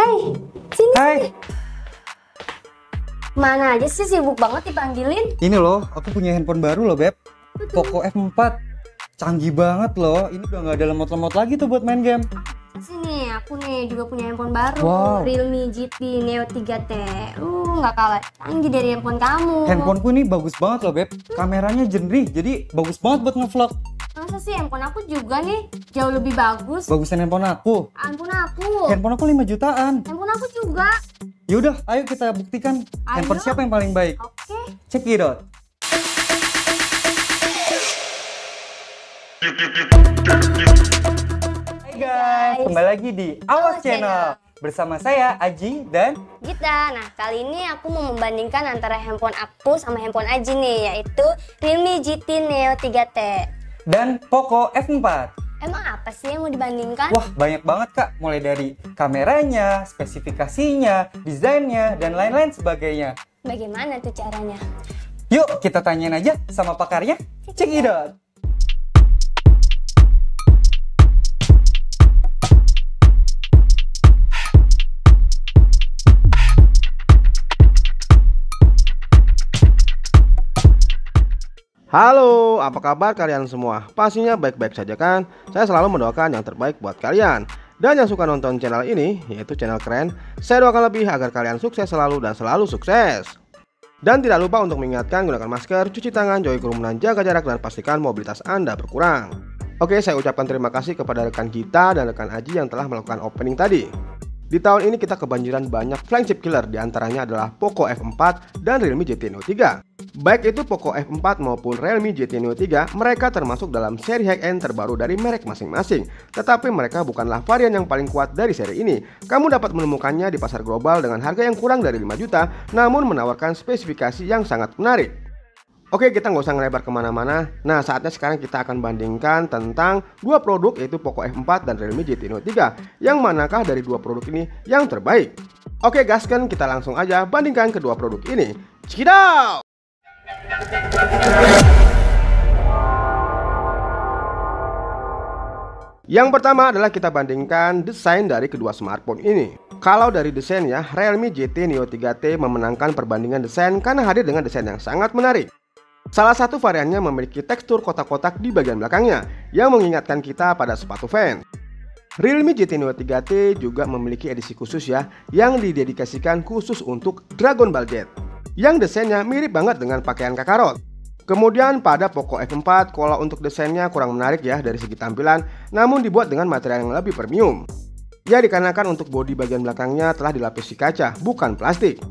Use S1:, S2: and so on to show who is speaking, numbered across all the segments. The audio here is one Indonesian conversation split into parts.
S1: Hai, sini.
S2: Hai,
S1: Mana aja sih, sibuk banget dipanggilin.
S2: ini loh, aku punya handphone baru loh, Beb. Poco F4. Canggih banget loh. Ini udah nggak ada lemot-lemot lagi tuh buat main game.
S1: Sini, aku nih juga punya handphone baru.
S2: Wow.
S1: Realme GT Neo 3T. Nggak kalah canggih dari handphone kamu.
S2: Handphoneku ini bagus banget loh, Beb. Kameranya jernih, jadi bagus banget buat ngevlog.
S1: Masa sih handphone aku juga nih jauh lebih bagus.
S2: Bagusan handphone aku.
S1: Handphone aku.
S2: Handphone aku 5 jutaan.
S1: Handphone aku juga.
S2: Yaudah, ayo kita buktikan handphone siapa yang paling baik.
S1: Oke.
S2: Check it out. Hai guys, kembali lagi di Awas Channel. Bersama saya Aji dan
S1: Gita. Nah, kali ini aku mau membandingkan antara handphone aku sama handphone Aji nih, yaitu Realme GT Neo 3T.
S2: Poco F4.
S1: Emang apa sih yang mau dibandingkan?
S2: Wah, banyak banget Kak. Mulai dari kameranya, spesifikasinya, desainnya, dan lain-lain sebagainya.
S1: Bagaimana tuh caranya?
S2: Yuk, kita tanyain aja sama pakarnya. Check it out.
S3: Halo, apa kabar kalian semua? Pastinya baik-baik saja kan? Saya selalu mendoakan yang terbaik buat kalian. Dan yang suka nonton channel ini, yaitu channel keren, saya doakan lebih agar kalian sukses selalu dan selalu sukses. Dan tidak lupa untuk mengingatkan gunakan masker, cuci tangan, jauhi kerumunan, jaga jarak, dan pastikan mobilitas Anda berkurang. Oke, saya ucapkan terima kasih kepada rekan Gita dan rekan Aji yang telah melakukan opening tadi. Di tahun ini kita kebanjiran banyak flagship killer, diantaranya adalah Poco F4 dan Realme GT Neo 3. Baik itu Poco F4 maupun Realme GT Neo 3, mereka termasuk dalam seri high-end terbaru dari merek masing-masing. Tetapi mereka bukanlah varian yang paling kuat dari seri ini. Kamu dapat menemukannya di pasar global dengan harga yang kurang dari 5 juta, namun menawarkan spesifikasi yang sangat menarik. Oke, kita nggak usah ngelebar kemana-mana. Nah, saatnya sekarang kita akan bandingkan tentang dua produk, yaitu Poco F4 dan Realme GT Neo 3. Yang manakah dari dua produk ini yang terbaik? Oke, gaskan, kita langsung aja bandingkan kedua produk ini. Check it out! Yang pertama adalah kita bandingkan desain dari kedua smartphone ini. Kalau dari desain ya, Realme GT Neo 3T memenangkan perbandingan desain karena hadir dengan desain yang sangat menarik. Salah satu variannya memiliki tekstur kotak-kotak di bagian belakangnya yang mengingatkan kita pada sepatu fans. Realme GT Neo 3T juga memiliki edisi khusus ya, yang didedikasikan khusus untuk Dragon Ball Z, yang desainnya mirip banget dengan pakaian Kakarot. Kemudian pada Poco F4, kalau untuk desainnya kurang menarik ya dari segi tampilan, namun dibuat dengan material yang lebih premium. Ya, dikarenakan untuk bodi bagian belakangnya telah dilapisi kaca, bukan plastik.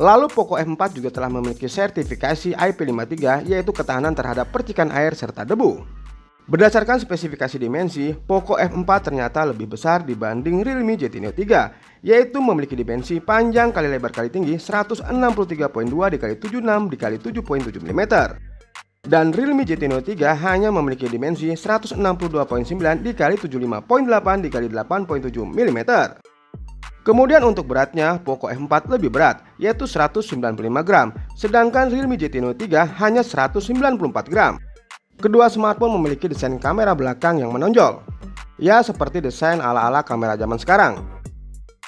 S3: Lalu Poco F4 juga telah memiliki sertifikasi IP53, yaitu ketahanan terhadap percikan air serta debu. Berdasarkan spesifikasi dimensi, Poco F4 ternyata lebih besar dibanding Realme GT Neo 3, yaitu memiliki dimensi panjang kali lebar kali tinggi 163.2 x 76 x 7.7 mm. Dan Realme GT Neo 3 hanya memiliki dimensi 162.9 x 75.8 x 8.7 mm. Kemudian untuk beratnya, Poco F4 lebih berat, yaitu 195 gram, sedangkan Realme GT Neo 3 hanya 194 gram. Kedua smartphone memiliki desain kamera belakang yang menonjol, ya seperti desain ala-ala kamera zaman sekarang.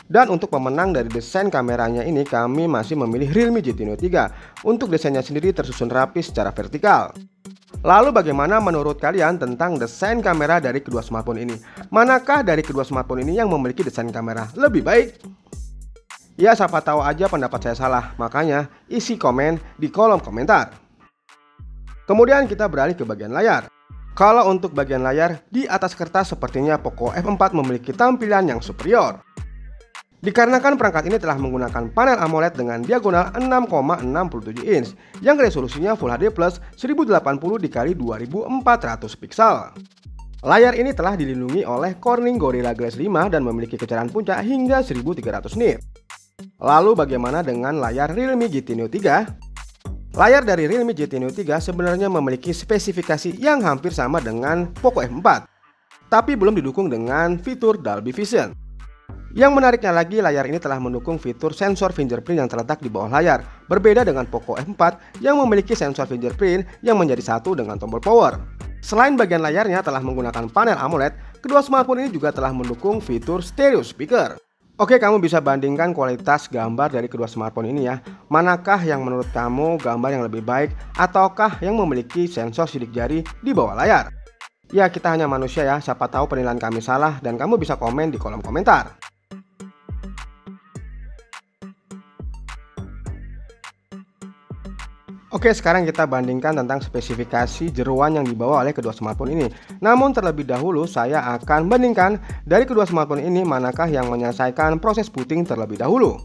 S3: Dan untuk pemenang dari desain kameranya ini, kami masih memilih Realme GT Neo 3. Untuk desainnya sendiri tersusun rapi secara vertikal. Lalu bagaimana menurut kalian tentang desain kamera dari kedua smartphone ini? Manakah dari kedua smartphone ini yang memiliki desain kamera lebih baik? Ya, siapa tahu aja pendapat saya salah, makanya isi komen di kolom komentar. Kemudian kita beralih ke bagian layar. Kalau untuk bagian layar, di atas kertas sepertinya Poco F4 memiliki tampilan yang superior. Dikarenakan perangkat ini telah menggunakan panel AMOLED dengan diagonal 6,67 inch yang resolusinya Full HD Plus 1080 x 2400 pixel. Layar ini telah dilindungi oleh Corning Gorilla Glass 5 dan memiliki kecerdasan puncak hingga 1300 nit. Lalu bagaimana dengan layar Realme GT Neo 3? Layar dari Realme GT Neo 3 sebenarnya memiliki spesifikasi yang hampir sama dengan Poco F4, tapi belum didukung dengan fitur Dolby Vision. Yang menariknya lagi, layar ini telah mendukung fitur sensor fingerprint yang terletak di bawah layar, berbeda dengan Poco F4 yang memiliki sensor fingerprint yang menjadi satu dengan tombol power. Selain bagian layarnya telah menggunakan panel AMOLED, kedua smartphone ini juga telah mendukung fitur stereo speaker. Oke, kamu bisa bandingkan kualitas gambar dari kedua smartphone ini ya. Manakah yang menurut kamu gambar yang lebih baik ataukah yang memiliki sensor sidik jari di bawah layar? Ya, kita hanya manusia ya, siapa tahu penilaian kami salah dan kamu bisa komen di kolom komentar. Oke, sekarang kita bandingkan tentang spesifikasi jeroan yang dibawa oleh kedua smartphone ini. Namun terlebih dahulu saya akan bandingkan dari kedua smartphone ini manakah yang menyelesaikan proses booting terlebih dahulu.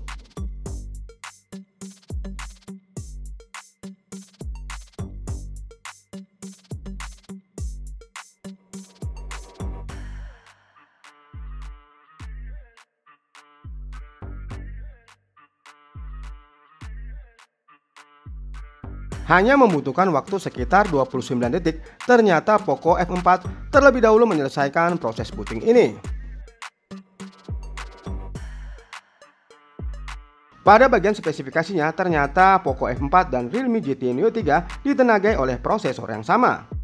S3: Hanya membutuhkan waktu sekitar 29 detik, ternyata Poco F4 terlebih dahulu menyelesaikan proses booting ini. Pada bagian spesifikasinya, ternyata Poco F4 dan Realme GT Neo 3 ditenagai oleh prosesor yang sama.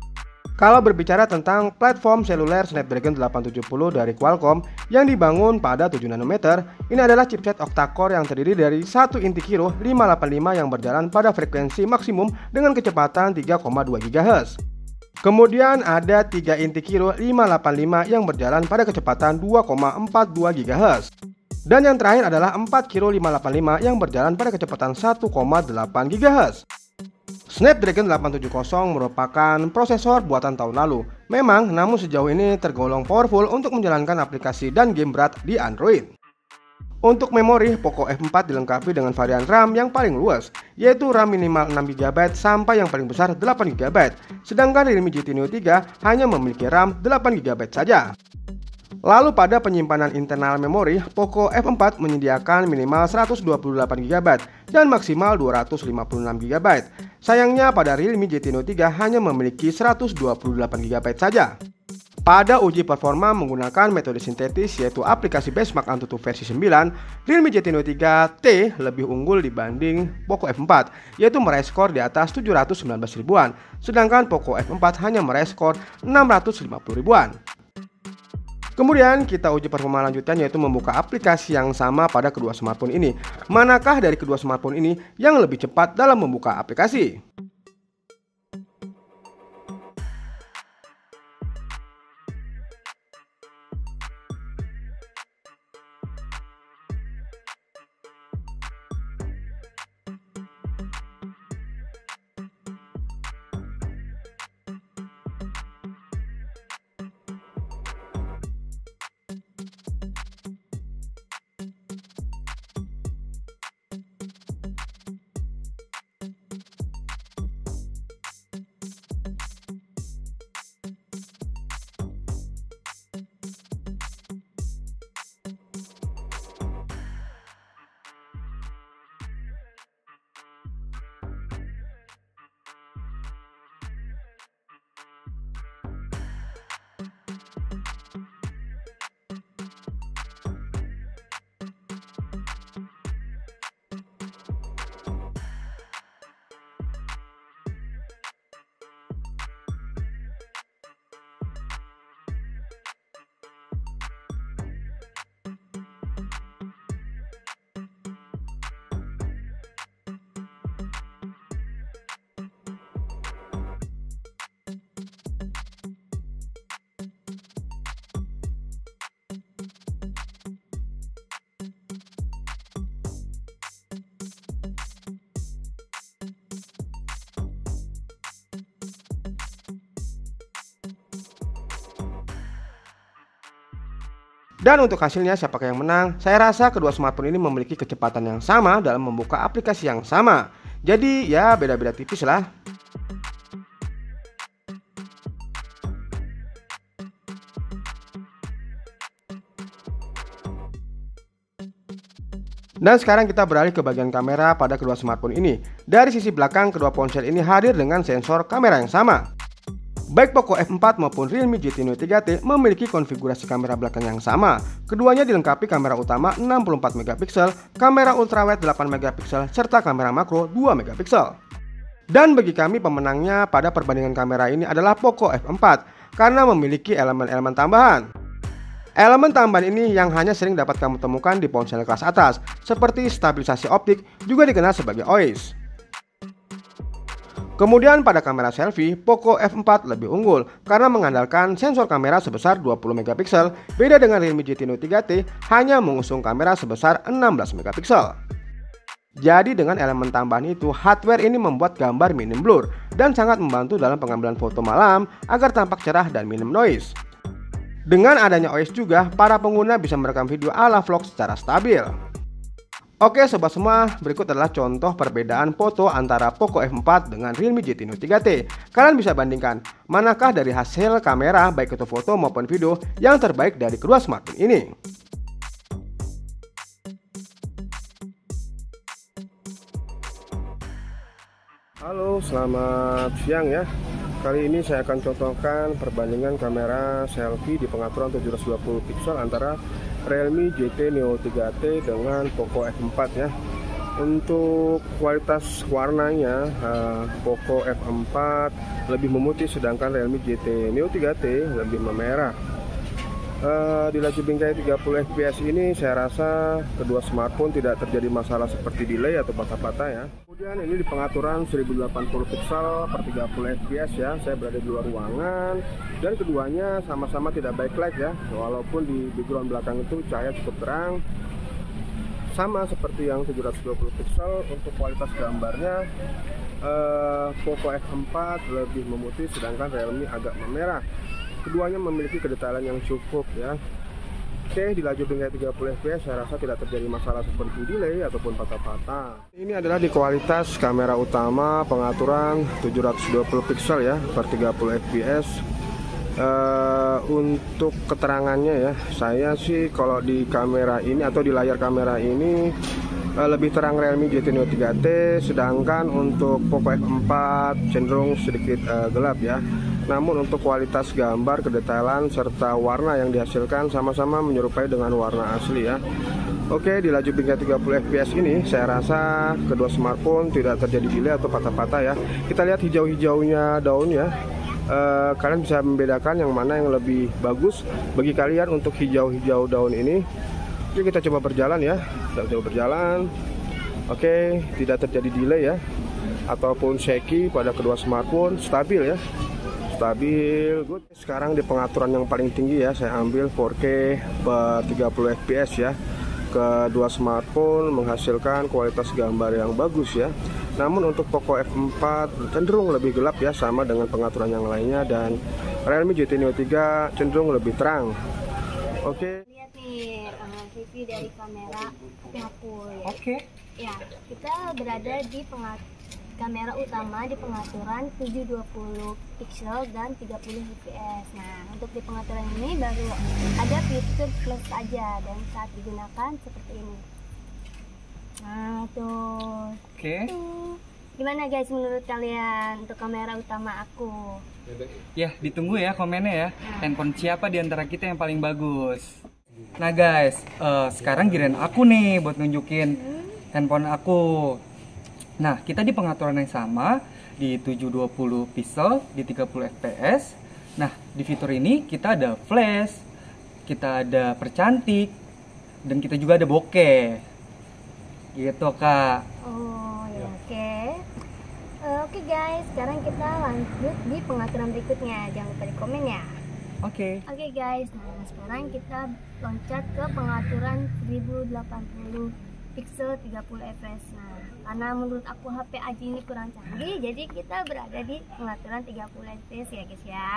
S3: Kalau berbicara tentang platform seluler Snapdragon 870 dari Qualcomm yang dibangun pada 7 nanometer, ini adalah chipset octa-core yang terdiri dari 1 inti Kirin 585 yang berjalan pada frekuensi maksimum dengan kecepatan 3,2 GHz. Kemudian ada 3 inti Kirin 585 yang berjalan pada kecepatan 2,42 GHz. Dan yang terakhir adalah 4 Kirin 585 yang berjalan pada kecepatan 1,8 GHz. Snapdragon 870 merupakan prosesor buatan tahun lalu. Memang, namun sejauh ini tergolong powerful untuk menjalankan aplikasi dan game berat di Android. Untuk memori, Poco F4 dilengkapi dengan varian RAM yang paling luas, yaitu RAM minimal 6GB sampai yang paling besar 8GB. Sedangkan Realme GT Neo 3 hanya memiliki RAM 8GB saja. Lalu pada penyimpanan internal memori, Poco F4 menyediakan minimal 128GB dan maksimal 256GB. Sayangnya pada Realme GT Neo 3 hanya memiliki 128GB saja. Pada uji performa menggunakan metode sintetis yaitu aplikasi Benchmark AnTuTu versi 9, Realme GT Neo 3T lebih unggul dibanding Poco F4, yaitu meraih skor di atas 719 ribuan, sedangkan Poco F4 hanya meraih skor 650 ribuan. Kemudian kita uji performa lanjutan yaitu membuka aplikasi yang sama pada kedua smartphone ini. Manakah dari kedua smartphone ini yang lebih cepat dalam membuka aplikasi? Dan untuk hasilnya siapakah yang menang? Saya rasa kedua smartphone ini memiliki kecepatan yang sama dalam membuka aplikasi yang sama. Jadi ya beda-beda tipis lah. Dan sekarang kita beralih ke bagian kamera pada kedua smartphone ini. Dari sisi belakang kedua ponsel ini hadir dengan sensor kamera yang sama. Baik Poco F4 maupun Realme GT Neo 3T memiliki konfigurasi kamera belakang yang sama. Keduanya dilengkapi kamera utama 64 megapiksel, kamera ultrawide 8 megapiksel, serta kamera makro 2 megapiksel. Dan bagi kami pemenangnya pada perbandingan kamera ini adalah Poco F4 karena memiliki elemen-elemen tambahan. Elemen tambahan ini yang hanya sering dapat kamu temukan di ponsel kelas atas, seperti stabilisasi optik, juga dikenal sebagai OIS. Kemudian pada kamera selfie, Poco F4 lebih unggul karena mengandalkan sensor kamera sebesar 20 megapiksel, beda dengan Realme GT Neo 3T hanya mengusung kamera sebesar 16 megapiksel. Jadi dengan elemen tambahan itu, hardware ini membuat gambar minim blur dan sangat membantu dalam pengambilan foto malam agar tampak cerah dan minim noise. Dengan adanya OIS juga, para pengguna bisa merekam video ala vlog secara stabil. Oke sobat semua, berikut adalah contoh perbedaan foto antara Poco F4 dengan Realme GT Neo 3T. Kalian bisa bandingkan manakah dari hasil kamera baik itu foto maupun video yang terbaik dari kedua smartphone ini. Halo, selamat siang ya. Kali ini saya akan contohkan perbandingan kamera selfie di pengaturan 720 piksel antara Realme GT Neo 3T dengan Poco F4 ya. Untuk kualitas warnanya, Poco F4 lebih memutih sedangkan Realme GT Neo 3T lebih memerah. Di laju bingkai 30 fps ini saya rasa kedua smartphone tidak terjadi masalah seperti delay atau patah-patah ya. Kemudian ini di pengaturan 1080 pixel per 30 fps ya. Saya berada di luar ruangan dan keduanya sama-sama tidak backlight ya. Walaupun di background belakang itu cahaya cukup terang. Sama seperti yang 720 pixel, untuk kualitas gambarnya Poco F4 lebih memutih sedangkan Realme agak memerah. Keduanya memiliki kedetailan yang cukup ya. Oke, di laju bingkai 30 fps saya rasa tidak terjadi masalah seperti delay ataupun patah-patah. Ini adalah di kualitas kamera utama pengaturan 720 pixel ya per 30 fps. Untuk keterangannya ya, saya sih kalau di kamera ini atau di layar kamera ini lebih terang Realme GT Neo 3T, sedangkan untuk Poco F4 cenderung sedikit gelap ya. Namun untuk kualitas gambar, kedetailan, serta warna yang dihasilkan sama-sama menyerupai dengan warna asli ya. Oke, di laju bingkai 30 fps ini saya rasa kedua smartphone tidak terjadi delay atau patah-patah ya. Kita lihat hijau-hijaunya daun ya. Kalian bisa membedakan yang mana yang lebih bagus bagi kalian untuk hijau-hijau daun ini. Yuk kita coba berjalan ya. Kita coba berjalan. Oke, tidak terjadi delay ya ataupun shaky pada kedua smartphone, stabil ya. Stabil, good. Sekarang di pengaturan yang paling tinggi ya, saya ambil 4K per 30 fps ya. Kedua smartphone menghasilkan kualitas gambar yang bagus ya. Namun untuk Poco F4 cenderung lebih gelap ya, sama dengan pengaturan yang lainnya, dan Realme GT Neo 3 cenderung lebih terang. Oke.
S1: Lihat nih review dari kamera aku ya.
S2: Oke.
S1: Ya, kita berada di kamera utama di pengaturan 720 pixel dan 30 fps. Nah, untuk di pengaturan ini baru ada fitur plus saja dan saat digunakan seperti ini. Nah, tuh.
S2: Oke.
S1: Gimana guys menurut kalian untuk kamera utama aku?
S2: Ya, ditunggu ya komennya ya. Handphone siapa di antara kita yang paling bagus? Nah guys, sekarang giliran aku nih buat nunjukin handphone aku. Nah, kita di pengaturan yang sama di 720 pixel di 30 fps. Nah, di fitur ini kita ada flash, kita ada percantik, dan kita juga ada bokeh. Gitu, Kak.
S1: Oh, ya oke. Oke guys, sekarang kita lanjut di pengaturan berikutnya. Jangan lupa di komen ya.
S2: Oke.
S1: Oke guys, nah sekarang kita loncat ke pengaturan 1080 pixel 30 fps. Nah, karena menurut aku HP Aji ini kurang canggih, jadi kita berada di pengaturan 30 fps ya guys ya.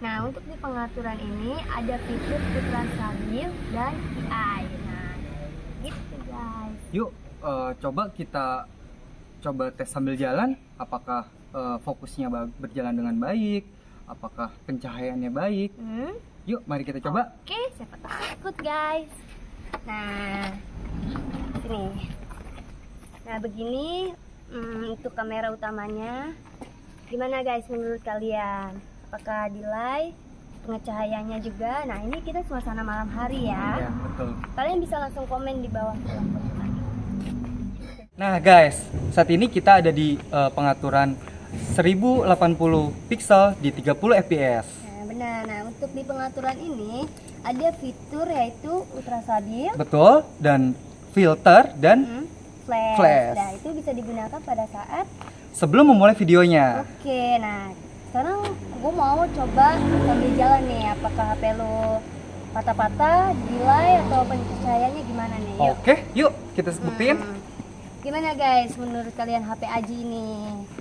S1: Nah, untuk di pengaturan ini ada fitur putra stabil dan AI. Nah, gitu guys.
S2: Yuk, kita coba tes sambil jalan. Apakah fokusnya berjalan dengan baik? Apakah pencahayaannya baik? Yuk, mari kita coba.
S1: Oke, siapa takut guys. Nah, sini. Nah, begini untuk kamera utamanya. Gimana guys menurut kalian? Apakah delay? Pencahayaannya juga. Nah, ini kita suasana malam hari ya.
S2: Ya, betul.
S1: Kalian bisa langsung komen di bawah.
S2: Nah guys, saat ini kita ada di pengaturan 1080 pixel di 30 fps.
S1: Nah, benar. Nah, untuk di pengaturan ini ada fitur yaitu ultra stabil,
S2: Betul, dan filter dan flash.
S1: Nah, itu bisa digunakan pada saat
S2: sebelum memulai videonya.
S1: Oke, nah sekarang gue mau coba sambil jalan nih, apakah HP lo patah-patah, delay atau pencahayaannya gimana nih? Yuk.
S2: Oke, yuk kita buktiin.
S1: Gimana guys, menurut kalian HP Aji ini?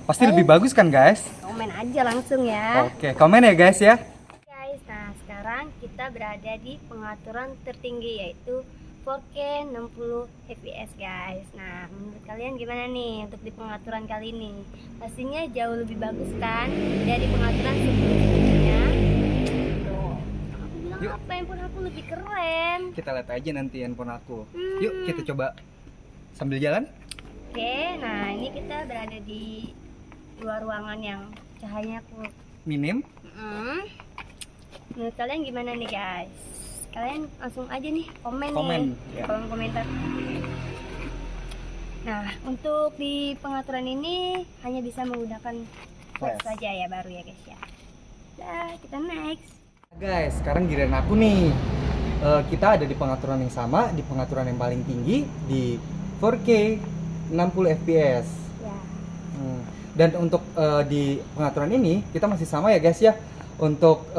S2: Pasti lebih bagus kan guys?
S1: Komen aja langsung ya.
S2: Oke, komen ya guys ya.
S1: Guys, nah sekarang kita berada di pengaturan tertinggi yaitu 4K 60 fps guys. Nah, menurut kalian gimana nih untuk di pengaturan kali ini? Pastinya jauh lebih bagus kan dari pengaturan sebelumnya. Tuh, aku bilang
S2: Yuk.
S1: apa, handphone aku lebih keren.
S2: Kita lihat aja nanti handphone aku. Yuk kita coba sambil jalan.
S1: Oke, nah ini kita berada di luar ruangan yang cahayanya
S2: Minim.
S1: Menurut kalian gimana nih guys? Kalian langsung aja nih komen
S2: Komen,
S1: nih,
S2: ya.
S1: kolom komentar. Nah, untuk di pengaturan ini hanya bisa menggunakan flash
S2: Flash.
S1: saja ya, baru ya guys ya. Nah, kita next.
S2: Guys, sekarang giliran aku nih. Kita ada di pengaturan yang sama, di pengaturan yang paling tinggi di 4K 60 fps.
S1: Ya.
S2: Dan untuk di pengaturan ini kita masih sama ya guys ya. Untuk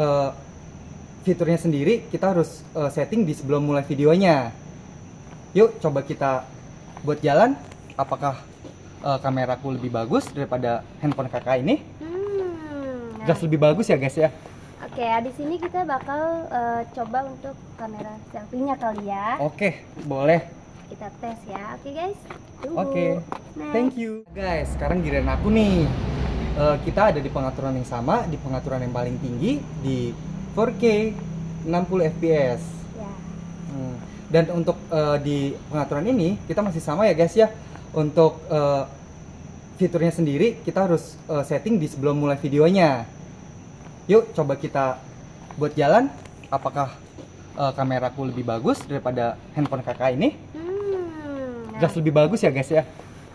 S2: fiturnya sendiri kita harus setting di sebelum mulai videonya. Yuk coba kita buat jalan. Apakah kameraku lebih bagus daripada handphone kakak ini?
S1: Nah.
S2: Jelas lebih bagus ya guys ya.
S1: Oke, di sini kita bakal coba untuk kamera selfie-nya kali ya.
S2: Oke, boleh.
S1: Kita tes ya. Oke guys. Tunggu.
S2: Oke,
S1: Next.
S2: thank you. Guys, sekarang giliran aku nih. Kita ada di pengaturan yang sama, di pengaturan yang paling tinggi di 4K 60 fps.
S1: Ya.
S2: Dan untuk di pengaturan ini kita masih sama ya guys ya. Untuk fiturnya sendiri kita harus setting di sebelum mulai videonya. Yuk coba kita buat jalan. Apakah kameraku lebih bagus daripada handphone kakak ini?
S1: Nah.
S2: Jelas lebih bagus ya guys ya.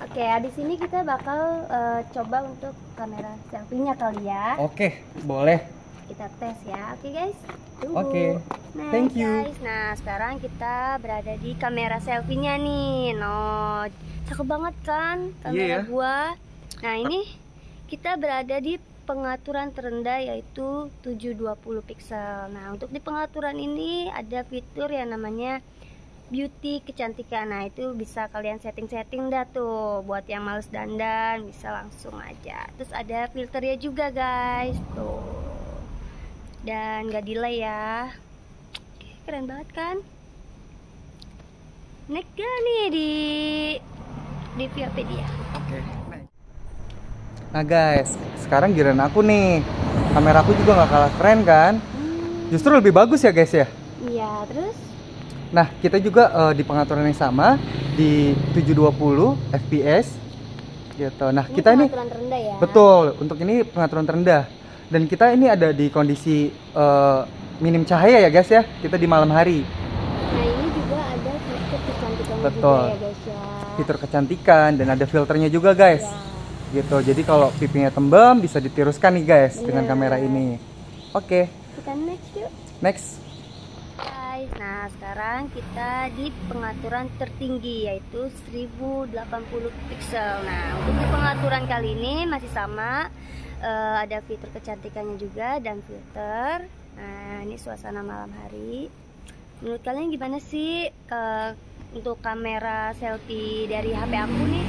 S1: Oke, di sini kita bakal coba untuk kamera selfie-nya kali ya.
S2: Oke, boleh.
S1: Kita tes ya. Oke guys. Tunggu.
S2: Oke,
S1: Next,
S2: thank you.
S1: guys. Nah, sekarang kita berada di kamera selfie-nya nih. No, cakep banget kan kamera
S2: Iya ya.
S1: gua. Nah, ini kita berada di pengaturan terendah yaitu 720 pixel. Nah, untuk di pengaturan ini ada fitur yang namanya beauty kecantikan. Nah, itu bisa kalian setting-setting dah tuh. Buat yang males dandan bisa langsung aja. Terus ada filternya juga guys. Tuh. Dan gak delay ya. Oke, keren banget kan? Next gak nih di Viapedia.
S2: Oke. Nah guys, sekarang giliran aku nih. Kameraku juga nggak kalah keren kan? Justru lebih bagus ya guys ya.
S1: Iya, terus
S2: Nah, kita juga di pengaturan yang sama di 720 fps gitu. Nah, kita ini
S1: pengaturan terendah ya.
S2: betul, untuk ini pengaturan terendah. Dan kita ini ada di kondisi minim cahaya ya guys ya. Kita di malam hari.
S1: Nah, ini juga ada fitur kecantikan
S2: Betul.
S1: juga ya guys ya.
S2: Fitur kecantikan dan ada filternya juga guys.
S1: Ya.
S2: Gitu. Jadi kalau pipinya tembem bisa ditiruskan nih guys dengan
S1: Bener.
S2: kamera ini. Oke,
S1: Kita next yuk.
S2: next.
S1: Guys, nah sekarang kita di pengaturan tertinggi yaitu 1080 pixel. Nah, untuk di pengaturan kali ini masih sama, ada fitur kecantikannya juga dan filter. Nah, ini suasana malam hari. Menurut kalian gimana sih untuk kamera selfie dari HP aku nih?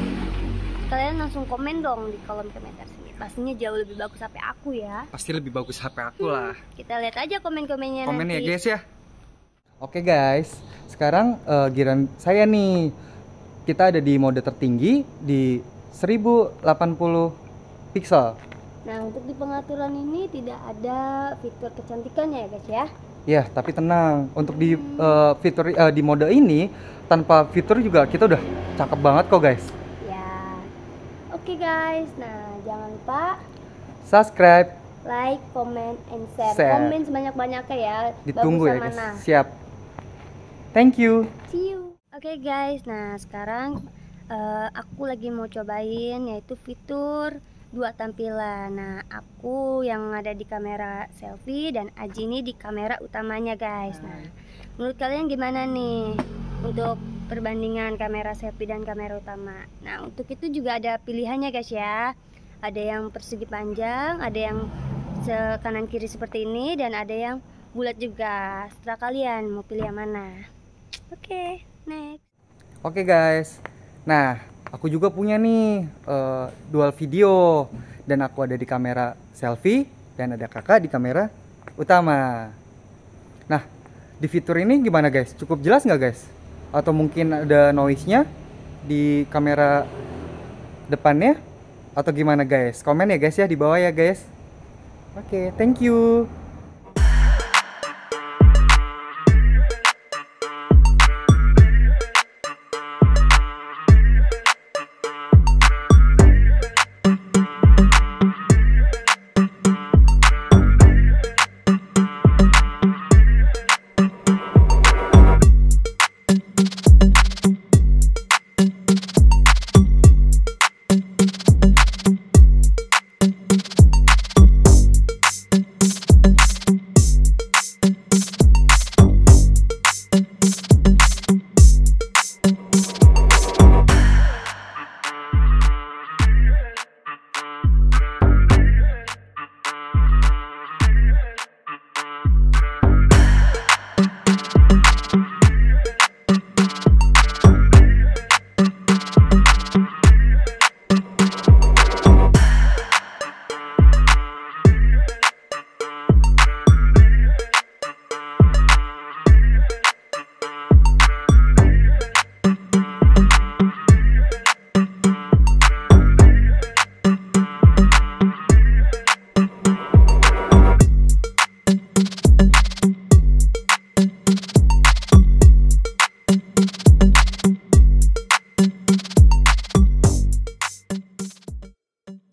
S1: Kalian langsung komen dong di kolom komentar sini. Pastinya jauh lebih bagus HP aku ya.
S2: Pasti lebih bagus HP aku lah.
S1: Kita lihat aja komen-komennya
S2: Komen ya
S1: nanti.
S2: guys ya. Oke guys, sekarang giliran saya nih. Kita ada di mode tertinggi di 1080 pixel.
S1: Nah, untuk di pengaturan ini tidak ada fitur kecantikannya ya guys ya.
S2: Ya, tapi tenang. Untuk di fitur di mode ini tanpa fitur juga kita udah cakep banget kok guys.
S1: Ya. Oke guys, nah jangan lupa
S2: Subscribe,
S1: like, comment, and share.
S2: Share.
S1: Komen sebanyak-banyaknya ya.
S2: ditunggu ya
S1: Bagusan
S2: guys.
S1: mana.
S2: Siap. Thank you.
S1: See you. Oke guys, nah sekarang aku lagi mau cobain yaitu fitur dua tampilan. Nah, aku yang ada di kamera selfie dan Aji ini di kamera utamanya guys. Nah, menurut kalian gimana nih untuk perbandingan kamera selfie dan kamera utama? Nah, untuk itu juga ada pilihannya guys ya. Ada yang persegi panjang, ada yang kanan kiri seperti ini, dan ada yang bulat juga. Setelah kalian mau pilih yang mana? Oke, next.
S2: Oke guys, nah aku juga punya nih dual video, dan aku ada di kamera selfie dan ada kakak di kamera utama. Nah, di fitur ini gimana guys? Cukup jelas nggak guys? Atau mungkin ada noise-nya di kamera depannya? Atau gimana guys? Komen ya guys ya di bawah ya guys. Oke, thank you.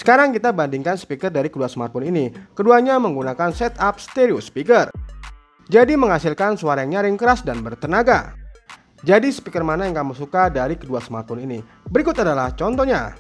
S3: Sekarang kita bandingkan speaker dari kedua smartphone ini. Keduanya menggunakan setup stereo speaker, jadi menghasilkan suara yang nyaring, keras, dan bertenaga. Jadi speaker mana yang kamu suka dari kedua smartphone ini? Berikut adalah contohnya.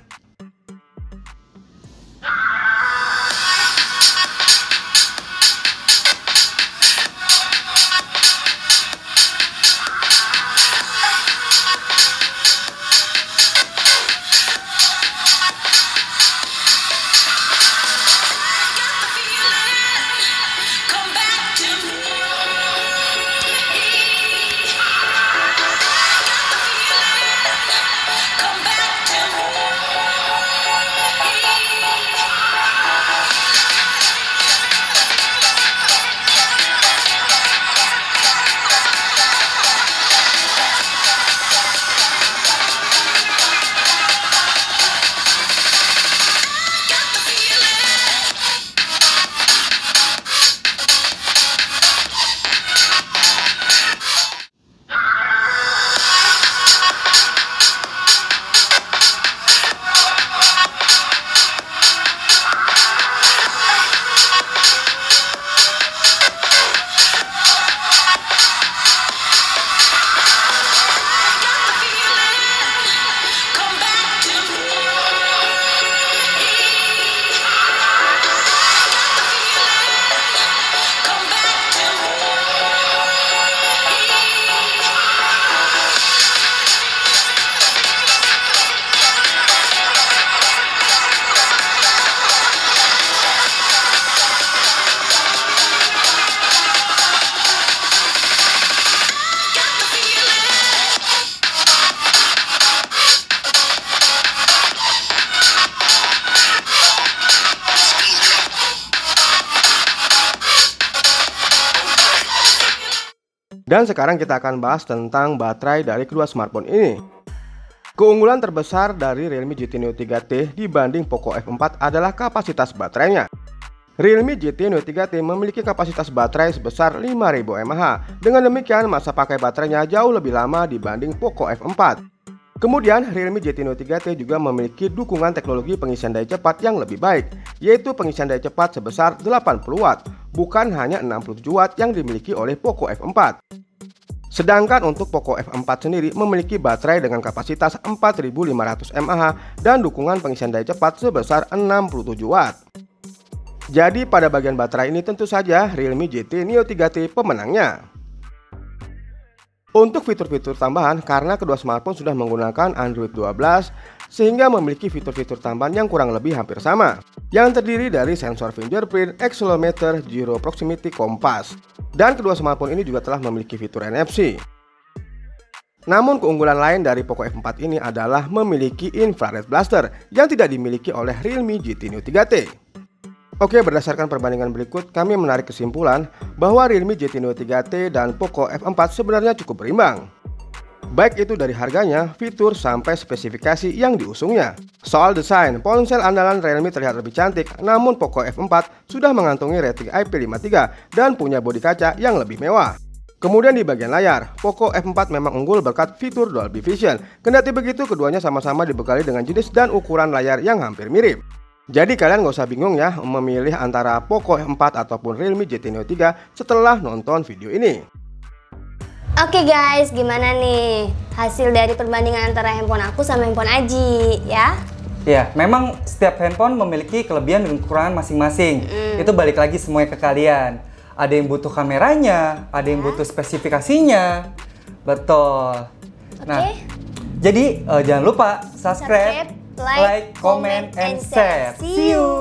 S3: Dan sekarang kita akan bahas tentang baterai dari kedua smartphone ini. Keunggulan terbesar dari Realme GT Neo 3T dibanding Poco F4 adalah kapasitas baterainya. Realme GT Neo 3T memiliki kapasitas baterai sebesar 5000 mAh. Dengan demikian masa pakai baterainya jauh lebih lama dibanding Poco F4. Kemudian Realme GT Neo 3T juga memiliki dukungan teknologi pengisian daya cepat yang lebih baik, yaitu pengisian daya cepat sebesar 80 Watt, bukan hanya 67 Watt yang dimiliki oleh Poco F4. Sedangkan untuk Poco F4 sendiri memiliki baterai dengan kapasitas 4500 mAh dan dukungan pengisian daya cepat sebesar 67 Watt. Jadi pada bagian baterai ini tentu saja Realme GT Neo 3T pemenangnya. Untuk fitur-fitur tambahan, karena kedua smartphone sudah menggunakan Android 12, sehingga memiliki fitur-fitur tambahan yang kurang lebih hampir sama, yang terdiri dari sensor fingerprint, accelerometer, gyro proximity compass, dan kedua smartphone ini juga telah memiliki fitur NFC. Namun keunggulan lain dari Poco F4 ini adalah memiliki infrared blaster yang tidak dimiliki oleh Realme GT Neo 3T. Oke, berdasarkan perbandingan berikut, kami menarik kesimpulan bahwa Realme GT Neo 3T dan Poco F4 sebenarnya cukup berimbang. Baik itu dari harganya, fitur, sampai spesifikasi yang diusungnya. Soal desain, ponsel andalan Realme terlihat lebih cantik, namun Poco F4 sudah mengantongi rating IP53 dan punya bodi kaca yang lebih mewah. Kemudian di bagian layar, Poco F4 memang unggul berkat fitur Dolby Vision. Kendati begitu, keduanya sama-sama dibekali dengan jenis dan ukuran layar yang hampir mirip. Jadi kalian gak usah bingung ya memilih antara Poco F4 ataupun Realme GT Neo 3 setelah nonton video ini.
S1: Oke guys, gimana nih hasil dari perbandingan antara handphone aku sama handphone Aji ya?
S2: Ya, memang setiap handphone memiliki kelebihan dan kekurangan masing-masing. Itu balik lagi semuanya ke kalian. Ada yang butuh kameranya, ada yang butuh spesifikasinya. Betul. Nah, jadi jangan lupa subscribe, like, comment, and share. See you!